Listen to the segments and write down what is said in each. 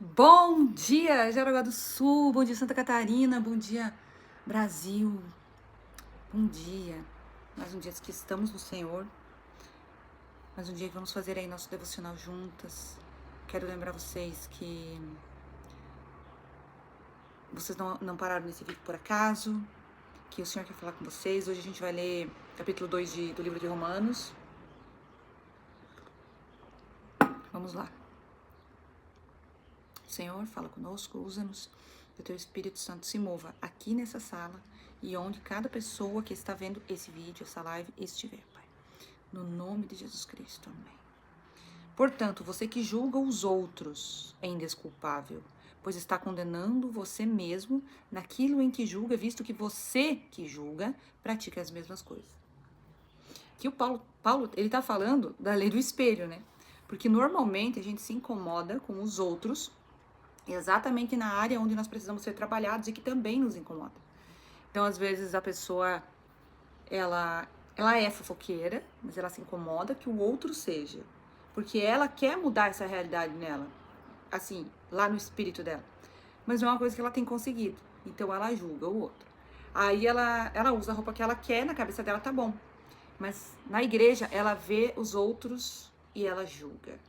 Bom dia, Jaraguá do Sul, bom dia, Santa Catarina, bom dia, Brasil, bom dia. Mais um dia que estamos no Senhor, mais um dia que vamos fazer aí nosso devocional juntas. Quero lembrar vocês que vocês não pararam nesse vídeo por acaso, que o Senhor quer falar com vocês. Hoje a gente vai ler capítulo 2 do livro de Romanos. Vamos lá. Senhor, fala conosco, usa-nos, que o Teu Espírito Santo se mova aqui nessa sala e onde cada pessoa que está vendo esse vídeo, essa live, estiver, Pai. No nome de Jesus Cristo, amém. Portanto, você que julga os outros é indesculpável, pois está condenando você mesmo naquilo em que julga, visto que você que julga pratica as mesmas coisas. Aqui o Paulo ele está falando da lei do espelho, né? Porque normalmente a gente se incomoda com os outros exatamente na área onde nós precisamos ser trabalhados e que também nos incomoda. Então, às vezes, a pessoa, ela é fofoqueira, mas ela se incomoda que o outro seja. Porque ela quer mudar essa realidade nela, assim, lá no espírito dela. Mas não é uma coisa que ela tem conseguido. Então, ela julga o outro. Aí, ela usa a roupa que ela quer, na cabeça dela tá bom. Mas, na igreja, ela vê os outros e ela julga.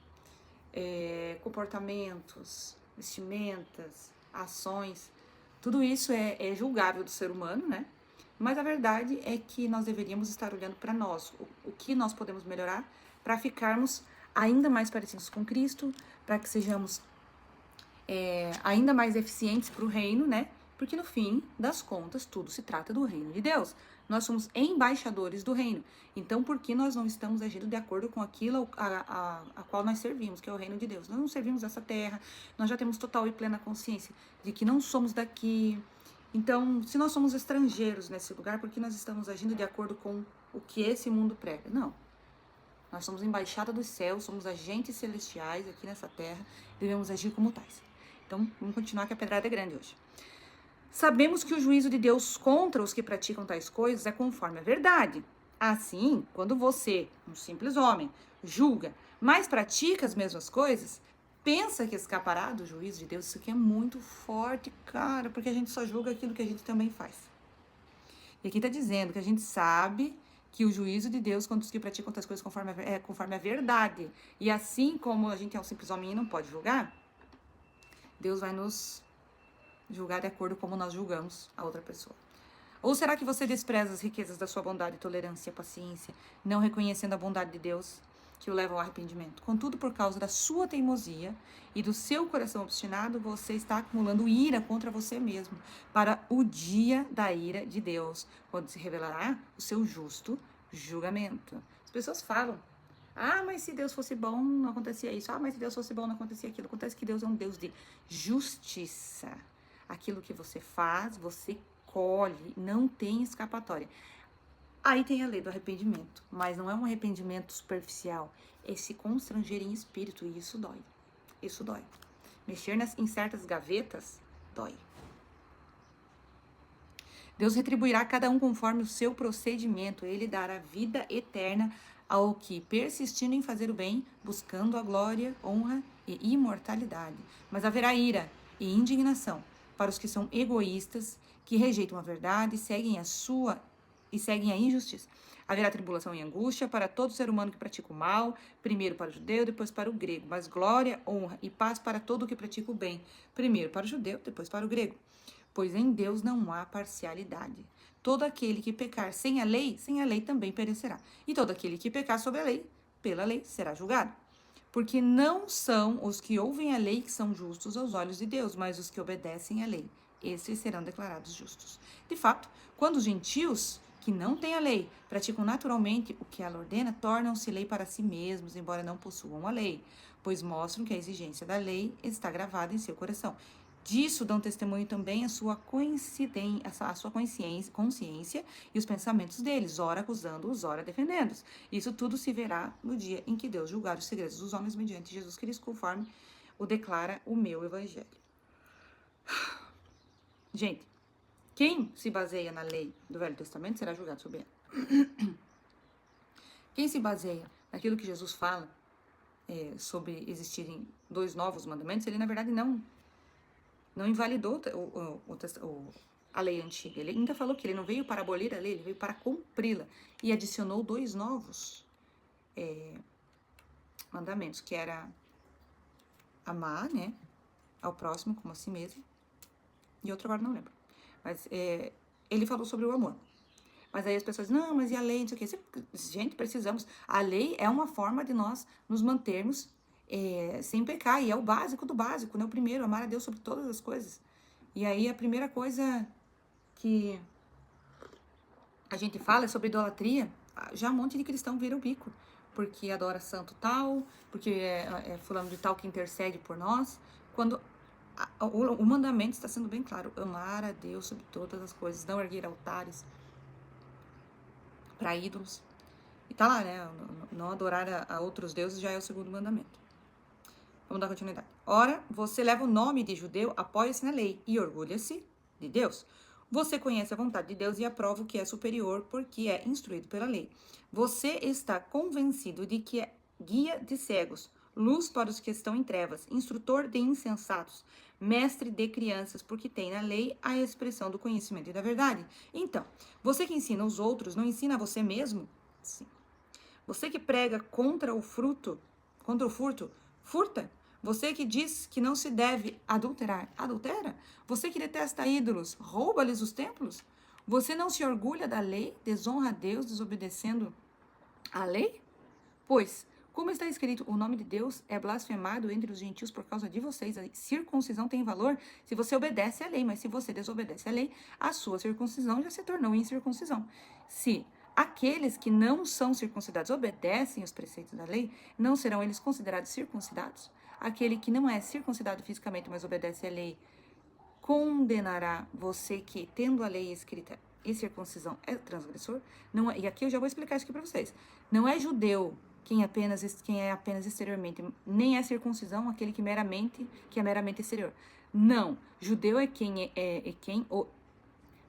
Comportamentos, vestimentas, ações, tudo isso é julgável do ser humano, né? Mas a verdade é que nós deveríamos estar olhando para nós, o que nós podemos melhorar para ficarmos ainda mais parecidos com Cristo, para que sejamos ainda mais eficientes para o reino, né? Porque no fim das contas, tudo se trata do reino de Deus. Nós somos embaixadores do reino. Então, por que nós não estamos agindo de acordo com aquilo a qual nós servimos, que é o reino de Deus? Nós não servimos essa terra, nós já temos total e plena consciência de que não somos daqui. Então, se nós somos estrangeiros nesse lugar, por que nós estamos agindo de acordo com o que esse mundo prega? Não. Nós somos embaixada dos céus, somos agentes celestiais aqui nessa terra, devemos agir como tais. Então, vamos continuar que a pedrada é grande hoje. Sabemos que o juízo de Deus contra os que praticam tais coisas é conforme a verdade. Assim, quando você, um simples homem, julga, mas pratica as mesmas coisas, pensa que escapará do juízo de Deus. Isso aqui é muito forte, cara, porque a gente só julga aquilo que a gente também faz. E aqui está dizendo que a gente sabe que o juízo de Deus contra os que praticam tais coisas conforme a verdade. E assim como a gente é um simples homem e não pode julgar, Deus vai nos julgar de acordo como nós julgamos a outra pessoa. Ou será que você despreza as riquezas da sua bondade, tolerância e paciência, não reconhecendo a bondade de Deus que o leva ao arrependimento? Contudo, por causa da sua teimosia e do seu coração obstinado, você está acumulando ira contra você mesmo para o dia da ira de Deus, quando se revelará o seu justo julgamento. As pessoas falam: ah, mas se Deus fosse bom, não acontecia isso. Ah, mas se Deus fosse bom, não acontecia aquilo. Acontece que Deus é um Deus de justiça. Aquilo que você faz, você colhe, não tem escapatória. Aí tem a lei do arrependimento, mas não é um arrependimento superficial, é se constranger em espírito, e isso dói. Isso dói. Mexer em certas gavetas, dói. Deus retribuirá cada um conforme o seu procedimento, ele dará vida eterna ao que, persistindo em fazer o bem, buscando a glória, honra e imortalidade. Mas haverá ira e indignação para os que são egoístas, que rejeitam a verdade e seguem a injustiça. Haverá tribulação e angústia para todo ser humano que pratica o mal, primeiro para o judeu, depois para o grego, mas glória, honra e paz para todo o que pratica o bem, primeiro para o judeu, depois para o grego. Pois em Deus não há parcialidade. Todo aquele que pecar sem a lei também perecerá. E todo aquele que pecar sobre a lei, pela lei, será julgado. Porque não são os que ouvem a lei que são justos aos olhos de Deus, mas os que obedecem à lei. Esses serão declarados justos. De fato, quando os gentios, que não têm a lei, praticam naturalmente o que ela ordena, tornam-se lei para si mesmos, embora não possuam a lei, pois mostram que a exigência da lei está gravada em seu coração. Disso dão testemunho também a sua consciência e os pensamentos deles, ora acusando-os, ora defendendo-os. Isso tudo se verá no dia em que Deus julgar os segredos dos homens mediante Jesus Cristo, conforme o declara o meu evangelho. Gente, quem se baseia na lei do Velho Testamento será julgado sobre ela. Quem se baseia naquilo que Jesus fala sobre existirem 2 novos mandamentos, ele na verdade não invalidou a lei antiga. Ele ainda falou que ele não veio para abolir a lei, ele veio para cumpri-la. E adicionou 2 novos mandamentos, que era amar, né, ao próximo como a si mesmo. E outro agora não lembro. Mas ele falou sobre o amor. Mas aí as pessoas, não, mas e a lei, não sei o quê. Gente, precisamos. A lei é uma forma de nós nos mantermos sem pecar. E é o básico do básico, né? O primeiro, amar a Deus sobre todas as coisas. E aí a primeira coisa que a gente fala é sobre idolatria. Já um monte de cristão vira o bico. Porque adora santo tal, porque é fulano de tal que intercede por nós. Quando o mandamento está sendo bem claro. Amar a Deus sobre todas as coisas. Não erguer altares para ídolos. E tá lá, né? Não adorar a outros deuses já é o 2º mandamento. Vamos dar continuidade. Ora, você leva o nome de judeu, apoia-se na lei e orgulha-se de Deus. Você conhece a vontade de Deus e aprova o que é superior porque é instruído pela lei. Você está convencido de que é guia de cegos, luz para os que estão em trevas, instrutor de insensatos, mestre de crianças, porque tem na lei a expressão do conhecimento e da verdade. Então, você que ensina os outros, não ensina a você mesmo? Sim. Você que prega contra o furto, furta? Você que diz que não se deve adulterar, adultera? Você que detesta ídolos, rouba-lhes os templos? Você não se orgulha da lei, desonra a Deus, desobedecendo a lei? Pois, como está escrito, o nome de Deus é blasfemado entre os gentios por causa de vocês. A circuncisão tem valor se você obedece à lei, mas se você desobedece à lei, a sua circuncisão já se tornou incircuncisão. Se aqueles que não são circuncidados obedecem os preceitos da lei, não serão eles considerados circuncidados? Aquele que não é circuncidado fisicamente, mas obedece à lei, condenará você que, tendo a lei escrita e circuncisão, é transgressor? Não é, e aqui eu já vou explicar isso aqui para vocês. Não é judeu quem é apenas exteriormente, nem é circuncisão aquele que é meramente exterior. Não, judeu é quem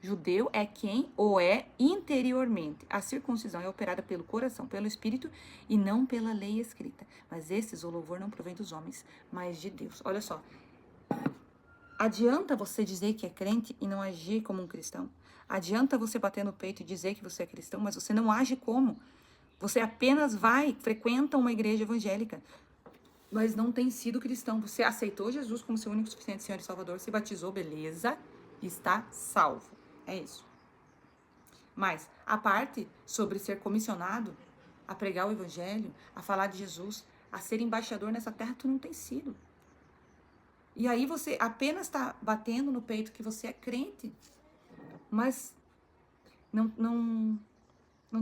judeu é quem o é interiormente. A circuncisão é operada pelo coração, pelo espírito e não pela lei escrita. Mas esses o louvor não provém dos homens, mas de Deus. Olha só. Adianta você dizer que é crente e não agir como um cristão? Adianta você bater no peito e dizer que você é cristão, mas você não age como? Você apenas frequenta uma igreja evangélica, mas não tem sido cristão. Você aceitou Jesus como seu único, suficiente Senhor e Salvador, se batizou, beleza, está salvo. É isso. Mas a parte sobre ser comissionado a pregar o evangelho, a falar de Jesus, a ser embaixador nessa terra, tu não tem sido. E aí você apenas está batendo no peito que você é crente, mas não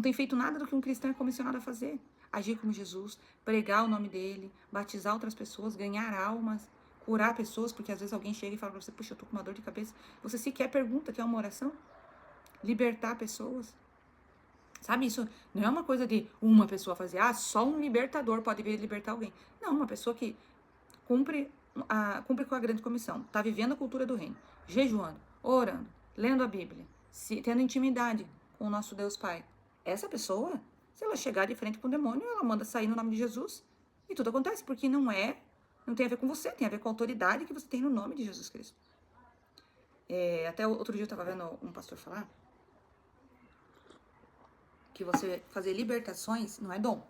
tem feito nada do que um cristão é comissionado a fazer. Agir como Jesus, pregar o nome dele, batizar outras pessoas, ganhar almas, curar pessoas, porque às vezes alguém chega e fala pra você, puxa, eu tô com uma dor de cabeça. Você sequer pergunta, quer uma oração? Libertar pessoas. Sabe, isso não é uma coisa de uma pessoa fazer, só um libertador pode vir libertar alguém. Não, uma pessoa que cumpre com a grande comissão, tá vivendo a cultura do reino, jejuando, orando, lendo a Bíblia, tendo intimidade com o nosso Deus Pai. Essa pessoa, se ela chegar de frente com o demônio, ela manda sair no nome de Jesus e tudo acontece, porque não tem a ver com você, tem a ver com a autoridade que você tem no nome de Jesus Cristo. Até outro dia eu estava vendo um pastor falar que você fazer libertações não é dom,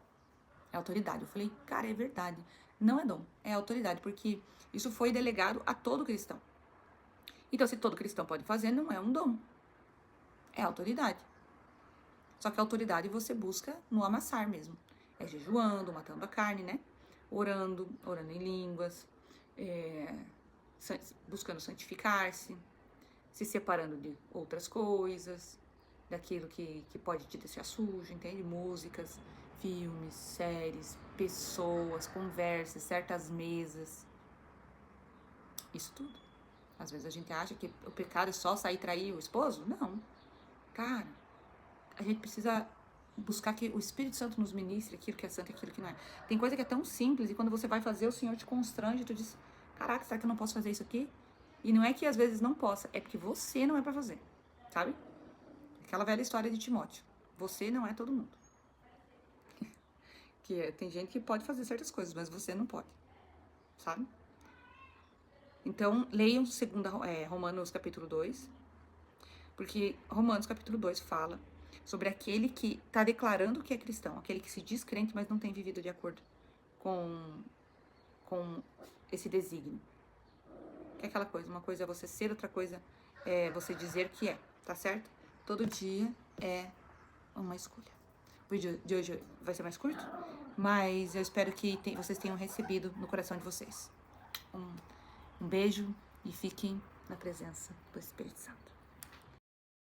é autoridade. Eu falei, cara, é verdade, não é dom, é autoridade, porque isso foi delegado a todo cristão. Então, se todo cristão pode fazer, não é um dom, é autoridade. Só que a autoridade você busca no amassar mesmo. É jejuando, matando a carne, né? Orando em línguas, buscando santificar-se, se separando de outras coisas, daquilo que pode te deixar sujo, entende? Músicas, filmes, séries, pessoas, conversas, certas mesas. Isso tudo. Às vezes a gente acha que o pecado é só sair e trair o esposo. Não. Cara, a gente precisa buscar que o Espírito Santo nos ministre aquilo que é santo e aquilo que não é. Tem coisa que é tão simples e quando você vai fazer, o Senhor te constrange, tu diz, caraca, será que eu não posso fazer isso aqui? E não é que às vezes não possa, é porque você não é pra fazer, sabe? Aquela velha história de Timóteo. Você não é todo mundo. Porque tem gente que pode fazer certas coisas, mas você não pode, sabe? Então, leiam Romanos capítulo 2, porque Romanos capítulo 2 fala sobre aquele que está declarando que é cristão, aquele que se diz crente, mas não tem vivido de acordo com esse desígnio. Que é aquela coisa, uma coisa é você ser, outra coisa é você dizer que é, tá certo? Todo dia é uma escolha. O vídeo de hoje vai ser mais curto, mas eu espero que vocês tenham recebido no coração de vocês. Um beijo e fiquem na presença do Espírito Santo.